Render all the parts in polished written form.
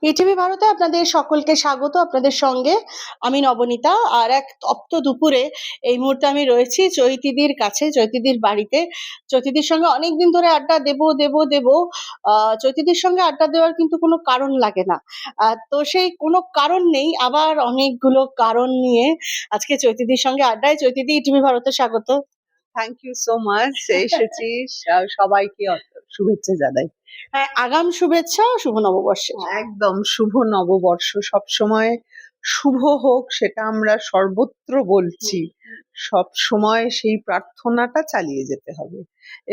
পৃথিবী ভারতে আপনাদের সকলকে স্বাগত। আপনাদের সঙ্গে আমি নবনীতা। আর এক তপ্ত দুপুরে এই মুহূর্তে আমি রয়েছি চৈতিদির কাছে, চৈতিদির বাড়িতে। চৈতিদির সঙ্গে অনেকদিন ধরে আড্ডা দেব। চৈতিদির সঙ্গে আড্ডা দেওয়ার কিন্তু কোনো কারণ লাগে না। তো সেই কোনো কারণ নেই, আবার অনেকগুলো কারণ নিয়ে আজকে চৈতিদির সঙ্গে আড্ডায়। চৈতিদি, টিভি ভারতে স্বাগত। থ্যাংক ইউ সো মাচ এসেছিস। সবাইকে শুভেচ্ছা জানাই। হ্যাঁ, আগাম শুভেচ্ছা, শুভ নববর্ষের। একদম শুভ নববর্ষ সবসময় শুভ হোক, সেটা আমরা সর্বত্র বলছি। সব সময় সেই প্রার্থনাটা চালিয়ে যেতে হবে,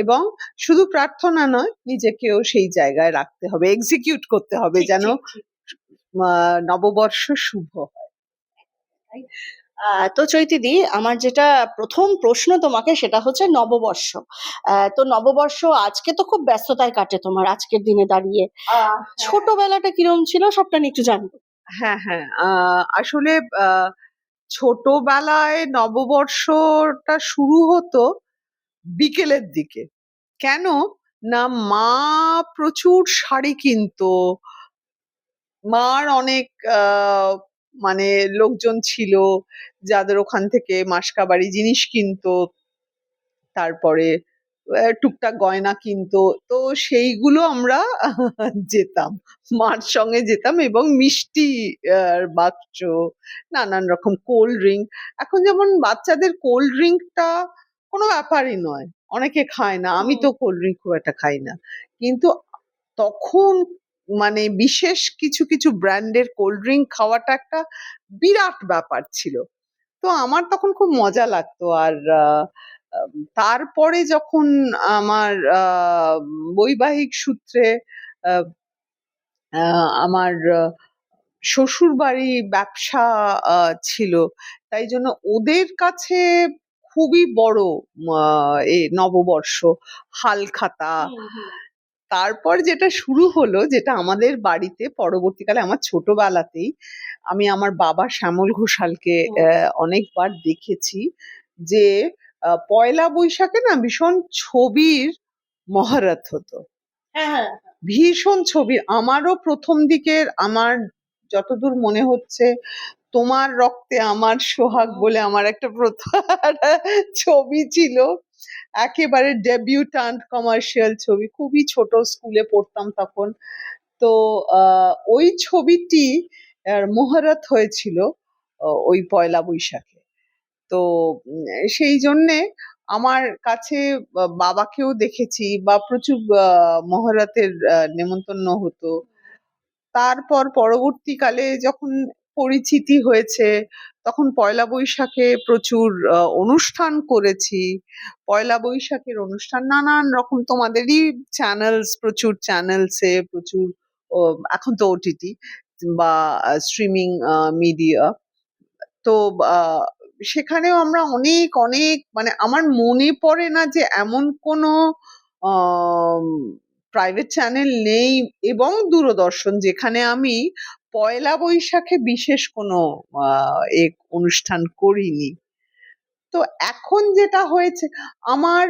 এবং শুধু প্রার্থনা নয়, নিজেকেও সেই জায়গায় রাখতে হবে, এক্সিকিউট করতে হবে যেন নববর্ষ শুভ হয়। তো চৈতিদি, আমার যেটা প্রথম প্রশ্ন তোমাকে, সেটা হচ্ছে নববর্ষ। তো নববর্ষ আজকে তো খুব ব্যস্ততায় কাটে তোমার, আজকের দিনে দাঁড়িয়ে ছোটবেলাটা কিরম ছিল সবটা নিয়ে একটু জানবো। হ্যাঁ হ্যাঁ, আসলে ছোটবেলায় নববর্ষটা শুরু হতো বিকেলের দিকে। কেন না, মা প্রচুর শাড়ি কিনতো। মার অনেক মানে লোকজন ছিল যাদের ওখান থেকে মাসকাবাড়ি জিনিস কিনতো, তারপরে টুকটাক গয়না কিনতো। তো সেইগুলো আমরা যেতাম, মার সঙ্গে যেতাম, এবং মিষ্টি বাক্স, নানান রকম কোল্ড ড্রিঙ্ক। এখন যেমন বাচ্চাদের কোল্ড ড্রিঙ্কটা কোনো ব্যাপারই নয়, অনেকে খায় না, আমি তো কোল্ড ড্রিঙ্ক খুব একটা খাই না, কিন্তু তখন মানে বিশেষ কিছু কিছু ব্র্যান্ডের কোল্ড ড্রিঙ্ক খাওয়াটা একটা বিরাট ব্যাপার ছিল। তো আমার তখন খুব মজা লাগতো। আর তারপরে যখন আমার বৈবাহিক সূত্রে আমার শ্বশুর বাড়ি ব্যবসা ছিল, তাই জন্য ওদের কাছে খুবই বড় নববর্ষ, হালখাতা। তারপর যেটা শুরু হলো, যেটা আমাদের বাড়িতে পরবর্তীকালে, আমার ছোটবেলাতেই আমি আমার বাবা শ্যামল ঘোষালকে অনেকবার দেখেছি যে পয়লা বৈশাখে না ভীষণ ছবির মহরত হতো। ভীষণ ছবি। আমারও প্রথম দিকের, আমার যতদূর মনে হচ্ছে, তোমার রক্তে আমার সোহাগ বলে আমার একটা ছবি ছিল, একেবারে ডেবিউটান্ট কমার্শিয়াল ছবি, খুবই ছোট, স্কুলে পড়তাম তখন। তো ওই ছবিটি মহরত হয়েছিল ওই পয়লা বৈশাখে। তো সেই জন্যে আমার কাছে বাবাকেও দেখেছি, বা প্রচুর মহরতের নেমন্তন্ন হতো। তারপর পরবর্তীকালে যখন পরিচিতি হয়েছে, তখন পয়লা বৈশাখে প্রচুর অনুষ্ঠান করেছি। পয়লা বৈশাখের অনুষ্ঠান নানান রকম, তোমাদেরই চ্যানেলস, প্রচুর চ্যানেলসে, প্রচুর এখন তো ওটিটি বা স্ট্রিমিং মিডিয়া। তো সেখানেও আমরা অনেক অনেক, মানে আমার মনে পড়ে না যে এমন কোনো প্রাইভেট চ্যানেল নেই, এবং দূরদর্শন, যেখানে আমি পয়লা বৈশাখে বিশেষ কোনো অনুষ্ঠান করিনি। তো এখন যেটা হয়েছে, আমার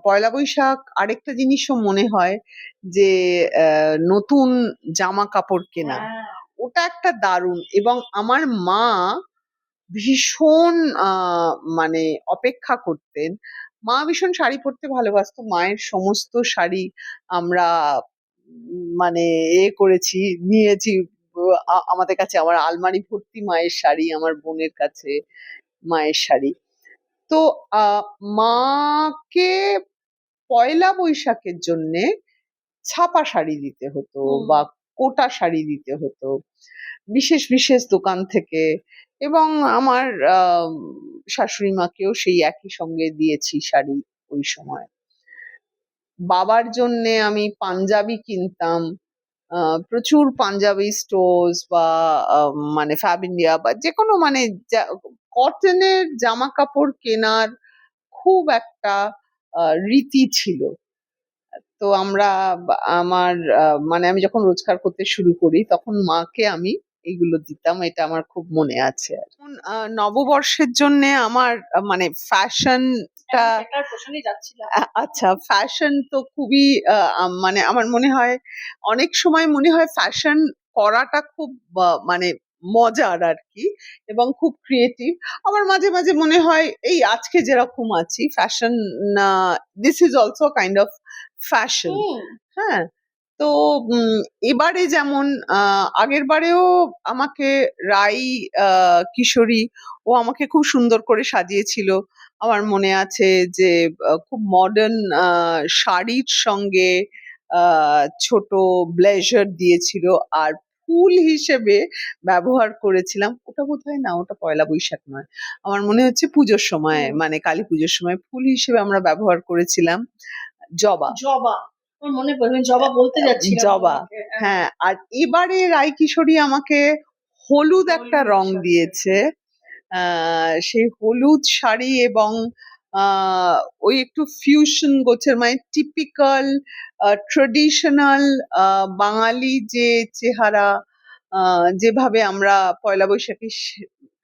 পয়লা বৈশাখ আরেকটা জিনিসও মনে হয় যে নতুন জামা কাপড় কেনা, ওটা একটা দারুণ। এবং আমার মা ভীষণ মানে অপেক্ষা করতেন। মা ভীষণ শাড়ি পরতে ভালোবাসতো। মায়ের সমস্ত শাড়ি আমরা মানে করেছি, নিয়েছি। আমাদের কাছে আমার আলমারি ভর্তি মায়ের শাড়ি, আমার বোনের কাছে মায়ের শাড়ি। তো মাকে পয়লা বৈশাখের জন্যে ছাপা শাড়ি দিতে হতো, বা কোটা শাড়ি দিতে হতো বিশেষ বিশেষ দোকান থেকে। এবং আমার শাশুড়ি মাকেও সেই একই সঙ্গে দিয়েছি শাড়ি ওই সময়। বাবার জন্যে আমি পাঞ্জাবি কিনতাম, প্রচুর পাঞ্জাবি স্টোর্স, বা মানে ফ্যাব ইন্ডিয়া, বা যে কোনো, মানে কটনের জামা কাপড় কেনার খুব একটা রীতি ছিল। তো আমরা, আমার মানে আমি যখন রোজগার করতে শুরু করি, তখন মাকে আমি এইগুলো দিতাম, এটা আমার খুব মনে আছে। এখন নববর্ষের জন্য আমার মানে ফ্যাশনটা, এটার প্রশ্নই যাচ্ছিলাম। আচ্ছা, ফ্যাশন তো খুবই মানে আমার মনে হয় অনেক সময় মনে হয় ফ্যাশন করাটা খুব মানে মজার আর কি, এবং খুব ক্রিয়েটিভ। আবার মাঝে মাঝে মনে হয় এই আজকে যেরকম আছি fashion, this is also kind of fashion. হ্যাঁ, তো এবারে যেমন আগের বারেও আমাকে রাই কিশোরী ও আমাকে খুব সুন্দর করে সাজিয়েছিল। আমার মনে আছে যে খুব মডার্ন শাড়ির সঙ্গে ছোট ব্লেজার দিয়েছিল, আর ফুল হিসেবে ব্যবহার করেছিলাম, ওটা বোধহয় না, ওটা পয়লা বৈশাখ নয়, আমার মনে হচ্ছে পুজোর সময়, মানে কালী পুজোর সময় ফুল হিসেবে আমরা ব্যবহার করেছিলাম জবা। জবা, আমার মনে পড়বে, জবা বলতে যাচ্ছিলাম জবা, তোমাকে। হ্যাঁ। আর এবারে রাই কিশোরী আমাকে হলুদ একটা হলুদ রং সাজিয়েছে। দিয়েছে, সেই হলুদ শাড়ি, এবং ওই একটু ফিউশন গোছের, মানে টিপিক্যাল ট্রেডিশনাল বাঙালি যে চেহারা, যেভাবে আমরা পয়লা বৈশাখে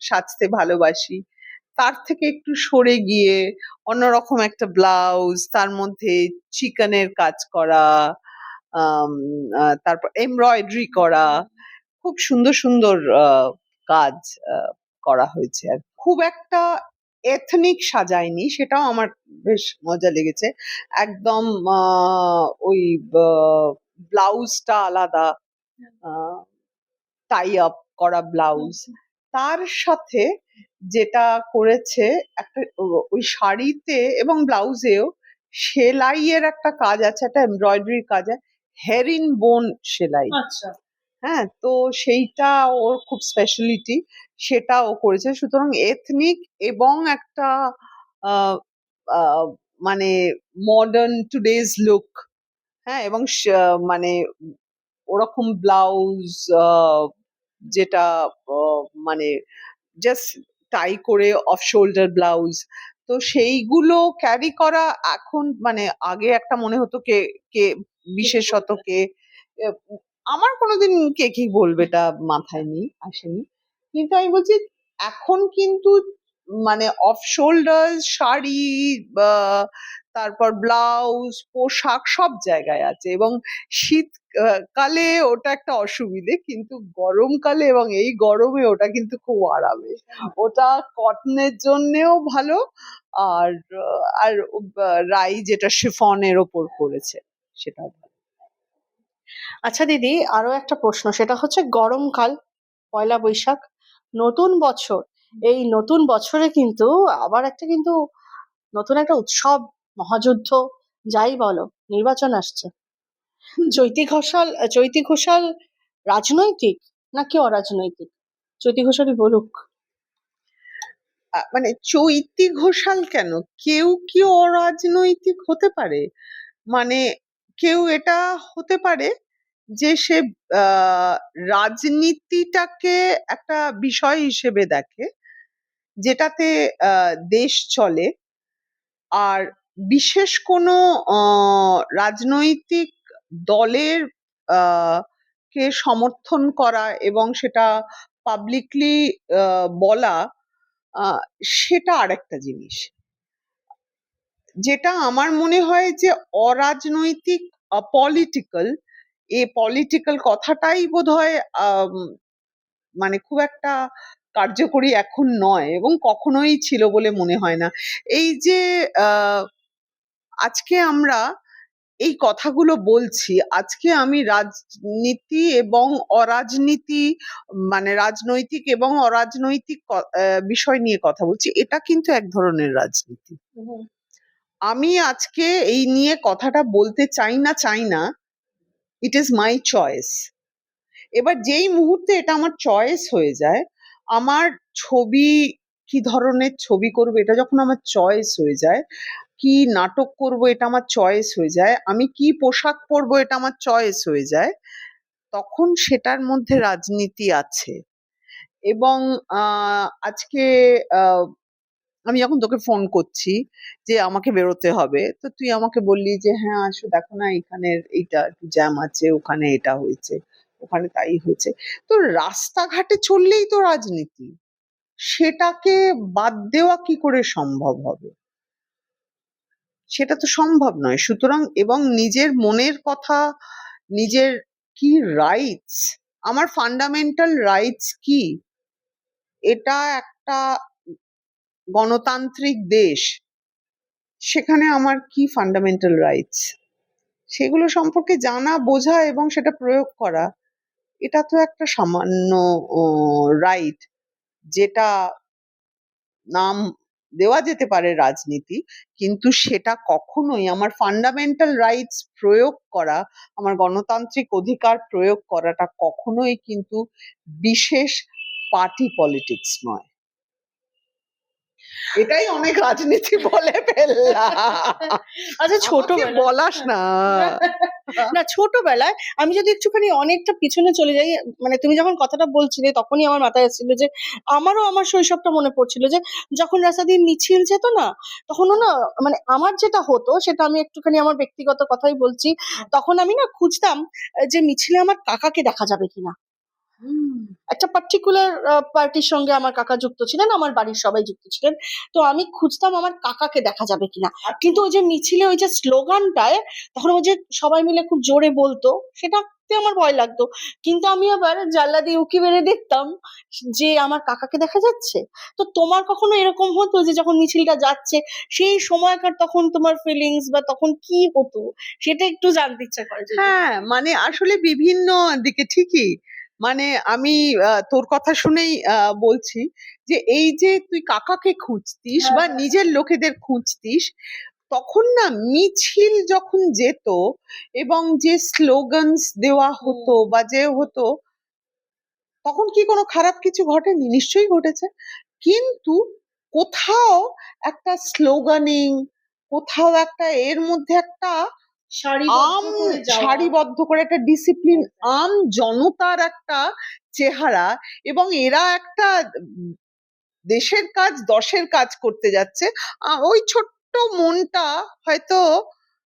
সাজতে ভালোবাসি, তার থেকে একটু সরে গিয়ে অন্যরকম একটা ব্লাউজ, তার মধ্যে চিকনের কাজ করা, তারপর এমব্রয়ডারি করা, খুব সুন্দর সুন্দর কাজ করা হয়েছে। আর খুব একটা এথনিক সাজায়নি, সেটাও আমার বেশ মজা লেগেছে। একদম ওই ব্লাউজটা আলাদা, টাই আপ করা ব্লাউজ, তার সাথে যেটা করেছে একটা ওই শাড়িতে এবং ব্লাউজেও সেলাইয়ের একটা কাজ আছে, একটা এমব্রয়ডারির কাজ আছে, হেরিন বোন সেলাই। আচ্ছা, হ্যাঁ, তো সেইটা ওর খুব স্পেশালিটি, সেটা ও করেছে। সুতরাং এথনিক এবং একটা আহ, আহ, মানে মডার্ন টুডেজ লুক, হ্যাঁ, এবং মানে ওরকম ব্লাউজ, যেটা মানে জাস্ট টাই করে অফ শোল্ডার ব্লাউজ, তো সেইগুলো ক্যারি করা এখন, মানে আগে একটা মনে হতো কে কে বিশেষত কে, আহ, আমার কোনোদিন কে কি বলবে এটা মাথায় নেই, আসেনি। কিন্তু আমি বলছি এখন কিন্তু মানে অফ শোল্ডার শাড়ি বা তারপর ব্লাউজ পোশাক সব জায়গায় আছে, এবং শীত কালে ওটা একটা অসুবিধে, কিন্তু গরমকালে এবং এই গরমে ওটা কিন্তু খুব আরামে, ওটা কটনের জন্যেও ভালো। আর রাই যেটা শিফনের ওপর করেছে সেটাও ভালো। আচ্ছা দিদি, আরো একটা প্রশ্ন, সেটা হচ্ছে গরমকাল, পয়লা বৈশাখ, নতুন বছর, এই নতুন বছরে কিন্তু আবার একটা কিন্তু নতুন একটা উৎসব, মহাযুদ্ধ যাই বলো, নির্বাচন আসছে। চৈতী ঘোষাল রাজনৈতিক নাকি অরাজনৈতিক? চৈতী ঘোষালই বলুক। মানে চৈতী ঘোষাল কেন, কেউ কি অরাজনৈতিক হতে পারে? মানে কেউ এটা হতে পারে যে সে আহ, রাজনীতিটাকে একটা বিষয় হিসেবে দেখে, যেটাতে দেশ চলে, আর বিশেষ কোনো রাজনৈতিক দলের আহ, কে সমর্থন করা এবং সেটা পাবলিকলি বলা, আহ, সেটা আরেকটা জিনিস। যেটা আমার মনে হয় যে অরাজনৈতিক, পলিটিক্যাল, এ পলিটিক্যাল কথাটাই বোধহয় মানে খুব একটা কার্যকরী এখন নয়, এবং কখনোই ছিল বলে মনে হয় না। এই যে আজকে আমরা এই কথাগুলো বলছি, আজকে আমি রাজনীতি এবং অরাজনীতি, মানে রাজনৈতিক এবং অরাজনৈতিক বিষয় নিয়ে কথা বলছি, এটা কিন্তু এক ধরনের রাজনীতি। আমি আজকে এই নিয়ে কথাটা বলতে চাই না, ইট ইজ মাই চয়েস। এবার যেই মুহূর্তে এটা আমার চয়েস হয়ে যায়, আমার ছবি, কি ধরনের ছবি করবো এটা যখন আমার চয়েস হয়ে যায়, কি নাটক করব এটা আমার চয়েস হয়ে যায়, আমি কি পোশাক পরবো এটা আমার চয়েস হয়ে যায়, তখন সেটার মধ্যে রাজনীতি আছে। এবং আজকে আহ, আমি যখন তোকে ফোন করছি যে আমাকে বেরোতে হবে, তো তুই আমাকে বললি যে হ্যাঁ আসো, দেখো না এখানের এইটা একটু জ্যাম আছে, ওখানে এটা হয়েছে, ওখানে তাই হয়েছে। তো রাস্তাঘাটে চললেই তো রাজনীতি, সেটাকে বাদ দেওয়া কি করে সম্ভব হবে? সেটা তো সম্ভব নয়। সুতরাং এবং নিজের মনের কথা, নিজের কি রাইটস, আমার ফান্ডামেন্টাল রাইটস কি, এটা একটা গণতান্ত্রিক দেশ, সেখানে আমার কি ফান্ডামেন্টাল রাইটস, সেগুলো সম্পর্কে জানা, বোঝা এবং সেটা প্রয়োগ করা, এটা তো একটা সামান্য রাইট, যেটা নাম দেওয়া যেতে পারে রাজনীতি, কিন্তু সেটা কখনোই আমার ফান্ডামেন্টাল রাইটস প্রয়োগ করা, আমার গণতান্ত্রিক অধিকার প্রয়োগ করাটা কখনোই কিন্তু বিশেষ পার্টি পলিটিক্স নয়। এটাই অনেক রাজনীতি বলে ফেললাম। আচ্ছা, আমাকে ছোটবেলায় বলাস না। না, ছোটবেলায় আমি যদি একটুখানি অনেকটা পিছনে চলে যাই, মানে তুমি যখন কথাটা বলছিলে তখনই আমার মাথায় এসেছিল যে আমারও আমার শৈশবটা মনে পড়ছিল যে যখন রাস্তা দিয়ে মিছিল যেত না, তখনও না, মানে আমার যেটা হতো সেটা আমি একটুখানি আমার ব্যক্তিগত কথাই বলছি। তখন আমি না খুঁজতাম যে মিছিলে আমার কাকাকে দেখা যাবে কিনা। একটা পার্টিকুলার পার্টির সঙ্গে আমার কাকা যুক্ত ছিলেন, আমার বাড়ির সবাই যুক্ত ছিলেন। তো আমি খুঁজতাম আমার কাকাকে দেখা যাবে কিনা। কিন্তু ওই যে মিছিলে ওই যে স্লোগানটায় তখন ওই যে সবাই মিলে খুব জোরে বলতো, সেটাতে আমার ভয় লাগতো। কিন্তু আমি আবার জানলা দিয়ে উঁকি মেরে দেখতাম যে আমার কাকাকে দেখা যাচ্ছে। তো তোমার কখনো এরকম হতো যে যখন মিছিলটা যাচ্ছে সেই সময়কার তখন তোমার ফিলিংস বা তখন কি হতো, সেটা একটু জানতে ইচ্ছা করে যদি। হ্যাঁ, মানে আসলে বিভিন্ন দিকে ঠিকই। মানে আমি তোর কথা শুনেই বলছি যে এই যে তুই কাকাকে খুঁজতিস হ্যাঁ, বা হ্যাঁ, নিজের লোকেদের খুঁজতিস, তখন না মিছিল যখন যেত এবং যে স্লোগানস দেওয়া হতো বা যে হতো, তখন কি কোনো খারাপ কিছু ঘটেনি? নিশ্চয়ই ঘটেছে। কিন্তু কোথাও একটা স্লোগানিং, কোথাও একটা এর মধ্যে একটা সারিবদ্ধ আম করে যাওয়া। সারিবদ্ধ করে একটা ডিসিপ্লিন, আম জনতার একটা চেহারা, এবং এরা একটা দেশের কাজ, দশের কাজ করতে যাচ্ছে। ওই ছোট্ট মনটা হয়তো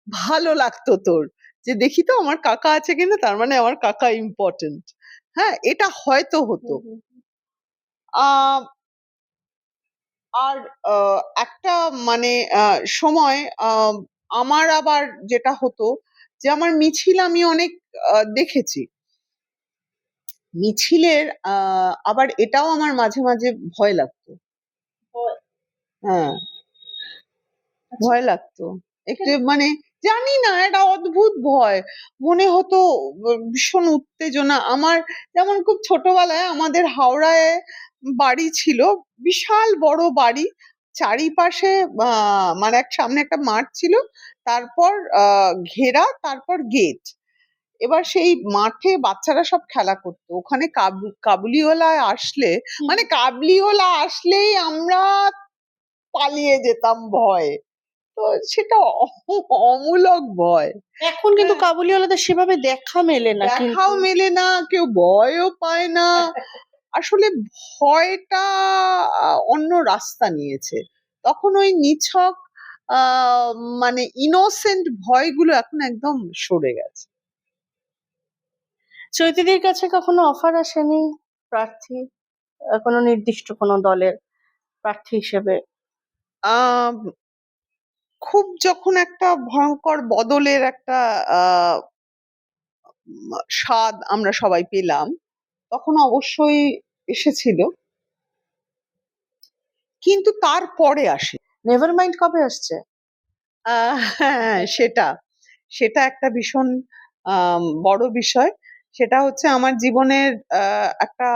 ভালো লাগতো তোর, যে দেখি তো আমার কাকা আছে কিনা, তার মানে আমার কাকা ইম্পর্টেন্ট। হ্যাঁ, এটা হয়তো হতো। হুম, হুম। আহ আর একটা মানে সময় আমার আবার যেটা হতো যে আমার মিছিল আমি অনেক দেখেছি। মিছিলের আবার এটাও আমার মাঝে মাঝে ভয় লাগতো। হয়। হ্যাঁ, আচ্ছা। ভয় লাগতো একটু, মানে জানি না, একটা অদ্ভুত ভয় মনে হতো, ভীষণ উত্তেজনা আমার। যেমন খুব ছোটবেলায় আমাদের হাওড়ায় বাড়ি ছিল, বিশাল বড় বাড়ি, চারিপাশে মানে এক সামনে একটা মাঠ ছিল, তারপর ঘেরা, তারপর গেট। এবার সেই মাঠে বাচ্চারা সব খেলা করতো, ওখানে কাবুলিওয়ালা আসলে, হুম। মানে কাবুলিওয়ালা আসলেই আমরা পালিয়ে যেতাম ভয়ে। তো সেটা অমূলক ভয়। এখন কিন্তু হ্যাঁ, কাবুলিওয়ালাদের সেভাবে দেখা মেলে না দেখাও কিন্তু। মেলে না, কেউ ভয়ও পায় না। আসলে ভয়টা অন্য রাস্তা নিয়েছে। তখন ওই নিছক আহ মানে ইনোসেন্ট ভয়গুলো এখন একদম সরে গেছে। চৈতিদির কাছে কখনো অফার আসেনি প্রার্থী, কোনো নির্দিষ্ট কোনো দলের প্রার্থী হিসেবে? আহ খুব যখন একটা ভয়ঙ্কর বদলের একটা আহ স্বাদ আমরা সবাই পেলাম, তখন অবশ্যই এসেছিল, কিন্তু তারপরে আসে। নেভার মাইন্ড কবে আসছে? হ্যাঁ, সেটা সেটা একটা ভীষণ বড় বিষয়। সেটা হচ্ছে আমার জীবনের একটা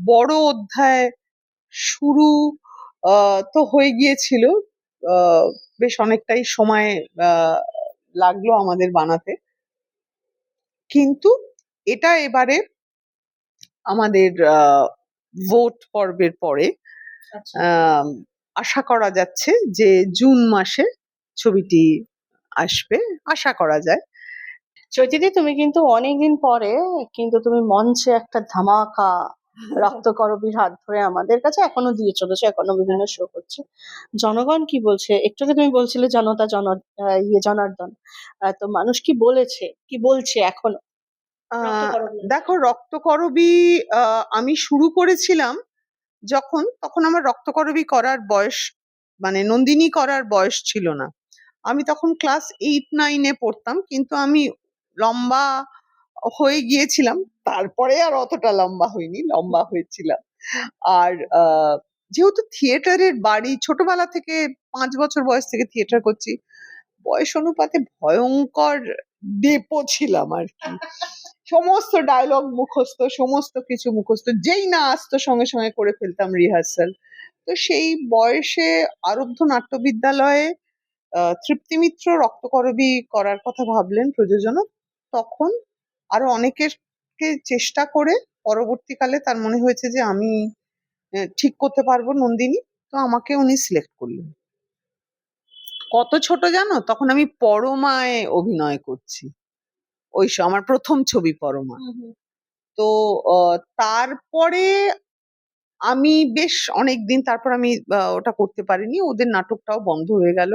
বড় অধ্যায় শুরু তো হয়ে গিয়েছিল। বেশ অনেকটাই সময় আহ, লাগলো আমাদের বানাতে, কিন্তু এটা এবারে আমাদের ভোট পর্বের পরে আচ্ছা। আম, আশা করা যাচ্ছে যে জুন মাসে ছবিটি আসবে, আশা করা যায়। চৈতিদি, তুমি কিন্তু অনেকদিন পরে কিন্তু তুমি মঞ্চে একটা ধামাকা রক্তকরবীর হাত ধরে আমাদের কাছে এখনো দিয়ে চলেছো, এখনো বিভিন্ন শো করছে। জনগণ কি বলছে? একটু আগে তুমি বলছিলে জনতা জনার্দন, তো মানুষ কি বলেছে, কি বলছে এখনো? রক্তকরবী? দেখো, রক্তকরবী আমি শুরু করেছিলাম তখন আমার রক্তকরবী করার বয়স, মানে নন্দিনী করার বয়স ছিল না। আমি তখন ক্লাস 8-9-এ পড়তাম, কিন্তু আমি লম্বা হয়ে গিয়েছিলাম। তারপরে আর অতটা লম্বা হইনি, লম্বা হয়েছিলাম। আর যেহেতু থিয়েটারের বাড়ি, ছোটবেলা থেকে 5 বছর বয়স থেকে থিয়েটার করছি, বয়স অনুপাতে ভয়ঙ্কর ডেপো ছিলাম আর কি। সমস্ত ডায়লগ মুখস্থ, সমস্ত কিছু মুখস্থ, যেই না আসতো সঙ্গে সঙ্গে করে ফেলতাম রিহার্সাল। তো সেই বয়সে আরব্ধ নাট্য বিদ্যালয়ে তৃপ্তি মিত্র রক্তকরবী করার কথা ভাবলেন প্রযোজনক। তখন আরো অনেকেরকে চেষ্টা করে পরবর্তীকালে তার মনে হয়েছে যে আমি ঠিক করতে পারবো নন্দিনী, তো আমাকে উনি সিলেক্ট করলেন। কত ছোট জানো, তখন আমি পরমায় অভিনয় করছি, আমার প্রথম ছবি পরমা। তো তারপরে আমি বেশ অনেকদিন, তারপর আমি ওটা করতে পারিনি, ওদের নাটকটাও বন্ধ হয়ে গেল।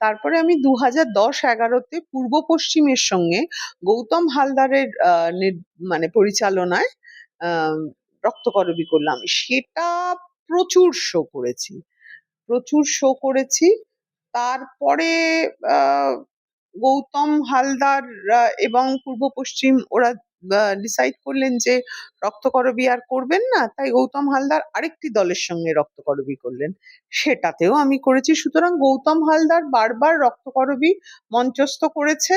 তারপরে আমি 2010-11-তে পূর্ব পশ্চিমের সঙ্গে গৌতম হালদারের মানে পরিচালনায় আহ রক্তকরবী করলাম। সেটা প্রচুর শো করেছি, প্রচুর শো করেছি। তারপরে আহ গৌতম হালদার এবং পূর্ব পশ্চিম ওরা ডিসাইড করলেন যে রক্তকরবী আর করবেন না, তাই গৌতম হালদার আরেকটি দলের সঙ্গে রক্তকরবী করলেন, সেটাতেও আমি করেছি। সুতরাং গৌতম হালদার বারবার রক্তকরবী মঞ্চস্থ করেছে,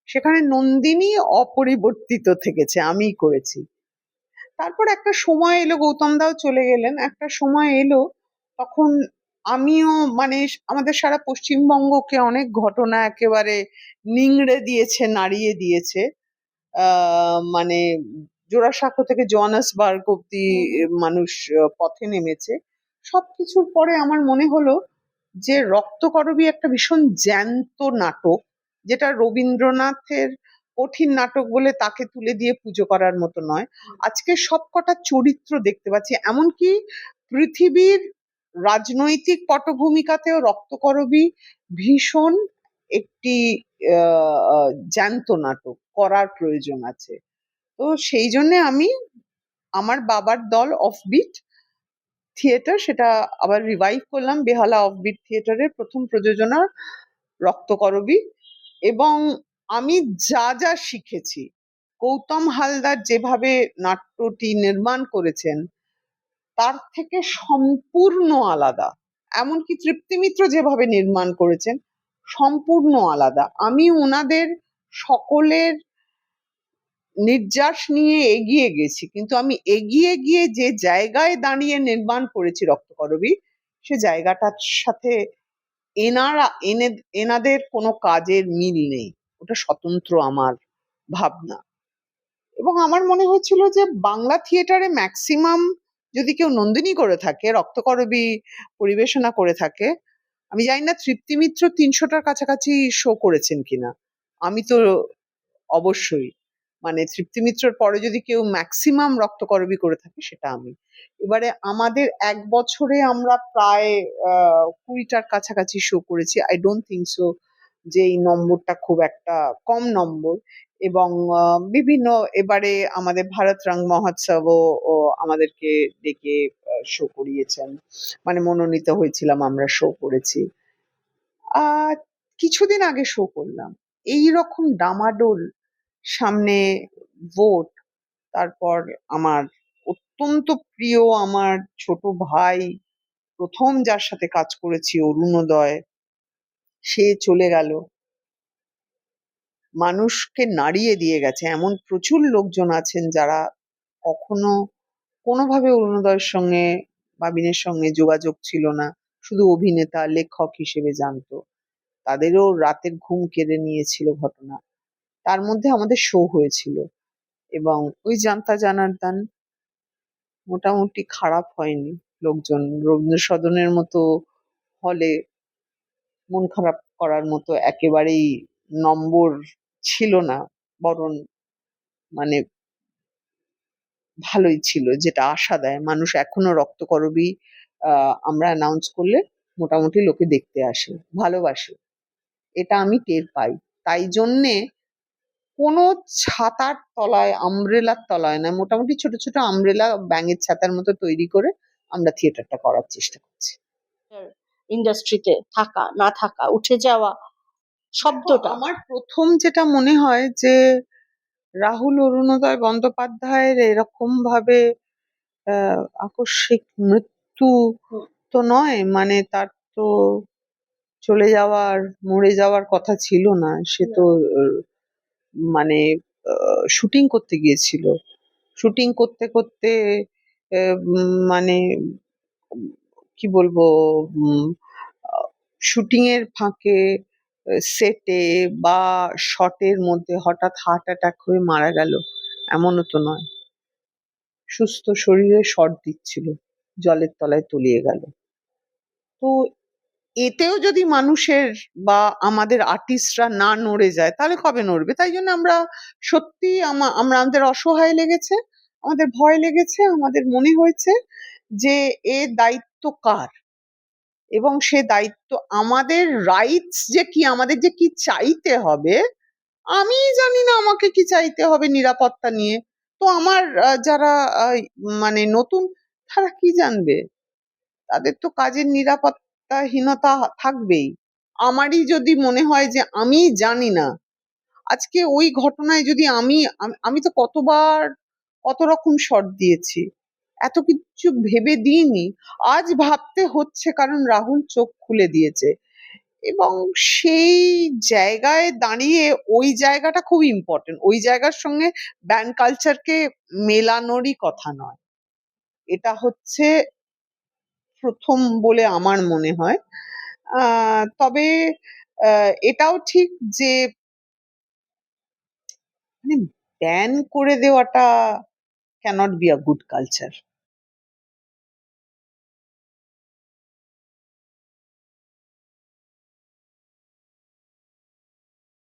সেখানে নন্দিনী অপরিবর্তিত থেকেছে, আমিই করেছি। তারপর একটা সময় এলো, গৌতম দাও চলে গেলেন, একটা সময় এলো তখন আমিও, মানে আমাদের সারা পশ্চিমবঙ্গকে অনেক ঘটনা একেবারে নিংড়ে দিয়েছে, নাড়িয়ে দিয়েছে। মানে জোড়াসাঁকো থেকে জোহান্সবার্গ অব্দি মানুষ পথে নেমেছে। সবকিছুর পরে আমার মনে হলো যে রক্তকরবী একটা ভীষণ জ্যান্ত নাটক, যেটা রবীন্দ্রনাথের কঠিন নাটক বলে তাকে তুলে দিয়ে পুজো করার মতো নয়। আজকে সবকটা চরিত্র দেখতে পাচ্ছি, এমনকি পৃথিবীর রাজনৈতিক পটভূমিকাতেও রক্তকরবী ভীষণ একটি জ্যান্ত নাটক করার প্রয়োজন আছে। তো সেই জন্য আমি আমার বাবার দল অফবিট থিয়েটার, সেটা আবার রিভাইভ করলাম, বেহালা অফবিট থিয়েটারের প্রথম প্রযোজনা রক্তকরবী। এবং আমি যা যা শিখেছি, গৌতম হালদার যেভাবে নাট্যটি নির্মাণ করেছেন তার থেকে সম্পূর্ণ আলাদা। এমনকি তৃপ্তি মিত্র যেভাবে নির্মাণ করেছেন সম্পূর্ণ আলাদা। আমি ওনাদের সকলের নির্যাস নিয়ে এগিয়ে গেছি, কিন্তু আমি এগিয়ে গিয়ে যে জায়গায় দাঁড়িয়ে নির্মাণ করেছি রক্তকরবী, সে জায়গাটার সাথে এনাদের কোনো কাজের মিল নেই, ওটা স্বতন্ত্র আমার ভাবনা। এবং আমার মনে হয়েছিল যে বাংলা থিয়েটারে ম্যাক্সিমাম যদি কেউ নন্দিনী করে থাকে, রক্তকরবী পরিবেশনা করে থাকে, আমি জানি না তৃপ্তি মিত্র 300টার কাছাকাছি শো করেছেন কিনা, আমি তো অবশ্যই, মানে তৃপ্তি মিত্রর পরে যদি কেউ ম্যাক্সিমাম রক্তকরবী করে থাকে সেটা আমি। এবারে আমাদের 1 বছরে আমরা প্রায় 20টার কাছাকাছি শো করেছি। আই ডোন্ট থিঙ্ক সো যে এই নম্বরটা খুব একটা কম নম্বর। এবং বিভিন্ন, এবারে আমাদের ভারত রং মহোৎসবও আমাদেরকে ডেকে শো করিয়েছেন, মানে মনোনীত হয়েছিলাম, আমরা শো করেছি। আহ কিছুদিন আগে শো করলাম। এই রকম ডামাডোল, সামনে ভোট, তারপর আমার অত্যন্ত প্রিয় আমার ছোট ভাই, প্রথম যার সাথে কাজ করেছি অরুণোদয়, সে চলে গেল, মানুষকে নাড়িয়ে দিয়ে গেছে। এমন প্রচুর লোকজন আছেন যারা কখনো কোনোভাবে অরুণোদয়ের সঙ্গে, বাবিনের সঙ্গে যোগাযোগ ছিল না, শুধু অভিনেতা লেখক হিসেবে জানতো, তাদেরও রাতের ঘুম কেড়ে নিয়েছিল ঘটনা। তার মধ্যে আমাদের শো হয়েছিল, এবং ওই জান্তা জানার্দান মোটামুটি খারাপ হয়নি। লোকজন রবীন্দ্র সদনের মতো হলে মন খারাপ করার মতো একেবারেই নম্বর ছিল না, বরং মানে ভালোই ছিল, যেটা আশা দেয়। মানুষ এখনো রক্তকরবী আমরা অ্যানাউন্স করলে মোটামুটি লোকে দেখতে আসে, ভালোবাসে, এটা আমি টের পাই। তাই জন্যে কোনো ছাতার তলায়, আমব্রেলার তলায় না, মোটামুটি ছোট ছোট আমব্রেলা ব্যাঙের ছাতার মতো তৈরি করে আমরা থিয়েটারটা করার চেষ্টা করছি। ইন্ডাস্ট্রিতে থাকা না থাকা, উঠে যাওয়া শব্দটা আমার প্রথম যেটা মনে হয় যে রাহুল অরুণোদয় বন্দ্যোপাধ্যায়ের এরকম ভাবে আকস্মিক মৃত্যু তো নয়, মানে তার তো চলে যাওয়ার, মরে যাওয়ার কথা ছিল না। সে তো মানে শুটিং করতে গিয়েছিল, শুটিং করতে করতে মানে কি বলবো, শুটিং এর ফাঁকে সেটে বা শটের মধ্যে হঠাৎ হার্ট অ্যাটাক হয়ে মারা গেল এমনও তো নয়। সুস্থ শরীরে শট দিচ্ছিল, জলের তলায় তলিয়ে গেল। তো এতেও যদি মানুষের বা আমাদের আর্টিস্টরা না নড়ে যায় তাহলে কবে নড়বে? তাই জন্য আমরা সত্যি আমাদের অসহায় লেগেছে, আমাদের ভয় লেগেছে, আমাদের মনে হয়েছে যে এ দায়িত্ব কার, এবং সে দায়িত্ব আমাদের রাইটস যে কি, আমাদের যে কি চাইতে হবে আমি জানি না, আমাকে কি চাইতে হবে নিরাপত্তা নিয়ে। তো আমার যারা মানে নতুন, তারা কি জানবে? তাদের তো কাজের নিরাপত্তাহীনতা থাকবেই। আমারই যদি মনে হয় যে আমি জানি না, আজকে ওই ঘটনায় যদি আমি তো কতবার কত রকম শট দিয়েছি, এত কিছু ভেবে দিইনি, আজ ভাবতে হচ্ছে কারণ রাহুল চোখ খুলে দিয়েছে। এবং সেই জায়গায় দাঁড়িয়ে ওই জায়গাটা খুব ইম্পর্টেন্ট, ওই জায়গার সঙ্গে ব্যান্ড কালচারকে মেলানোরই কথা নয়। এটা হচ্ছে প্রথম বলে আমার মনে হয়। তবে এটাও ঠিক যে মানে ব্যান করে দেওয়াটা can't be a good culture.